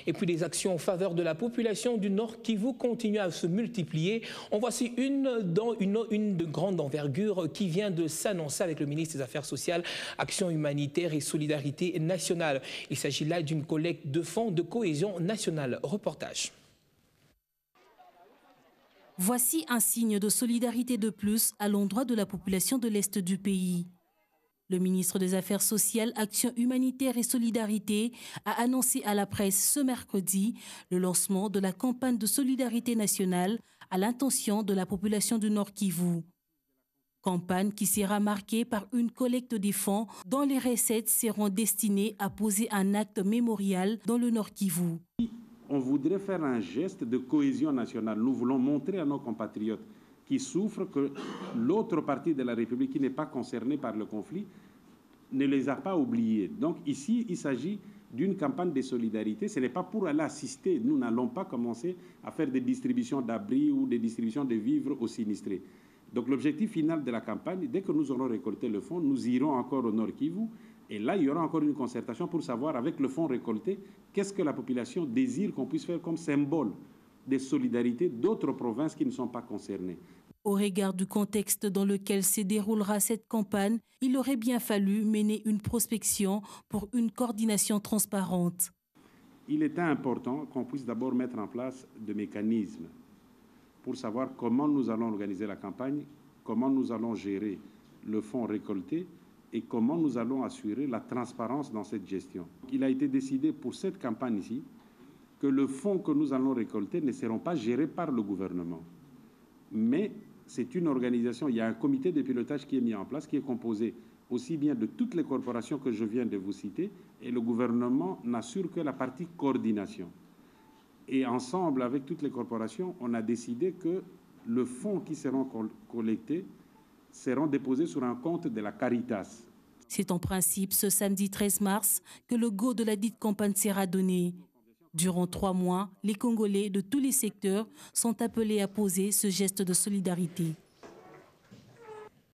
Et puis les actions en faveur de la population du Nord Kivu continuent à se multiplier. En voici une de grande envergure qui vient de s'annoncer avec le ministre des Affaires sociales, Action humanitaire et solidarité nationale. Il s'agit là d'une collecte de fonds de cohésion nationale. Reportage. Voici un signe de solidarité de plus à l'endroit de la population de l'Est du pays. Le ministre des Affaires sociales, Action humanitaire et solidarité a annoncé à la presse ce mercredi le lancement de la campagne de solidarité nationale à l'intention de la population du Nord Kivu. Campagne qui sera marquée par une collecte des fonds dont les recettes seront destinées à poser un acte mémorial dans le Nord Kivu. On voudrait faire un geste de cohésion nationale. Nous voulons montrer à nos compatriotes qui souffrent que l'autre partie de la République qui n'est pas concernée par le conflit ne les a pas oubliés. Donc ici, il s'agit d'une campagne de solidarité. Ce n'est pas pour aller assister. Nous n'allons pas commencer à faire des distributions d'abris ou des distributions de vivres aux sinistrés. Donc l'objectif final de la campagne, dès que nous aurons récolté le fonds, nous irons encore au Nord Kivu. Et là, il y aura encore une concertation pour savoir, avec le fonds récolté, qu'est-ce que la population désire qu'on puisse faire comme symbole de solidarité d'autres provinces qui ne sont pas concernées. Au regard du contexte dans lequel se déroulera cette campagne, il aurait bien fallu mener une prospection pour une coordination transparente. Il était important qu'on puisse d'abord mettre en place des mécanismes pour savoir comment nous allons organiser la campagne, comment nous allons gérer le fonds récolté et comment nous allons assurer la transparence dans cette gestion. Il a été décidé pour cette campagne ici que le fonds que nous allons récolter ne seront pas gérés par le gouvernement. Mais c'est une organisation, il y a un comité de pilotage qui est mis en place, qui est composé aussi bien de toutes les corporations que je viens de vous citer, et le gouvernement n'assure que la partie coordination. Et ensemble, avec toutes les corporations, on a décidé que le fonds qui seront collectés seront déposés sur un compte de la Caritas. C'est en principe ce samedi 13 mars que le go de la dite campagne sera donné. Durant 3 mois, les Congolais de tous les secteurs sont appelés à poser ce geste de solidarité.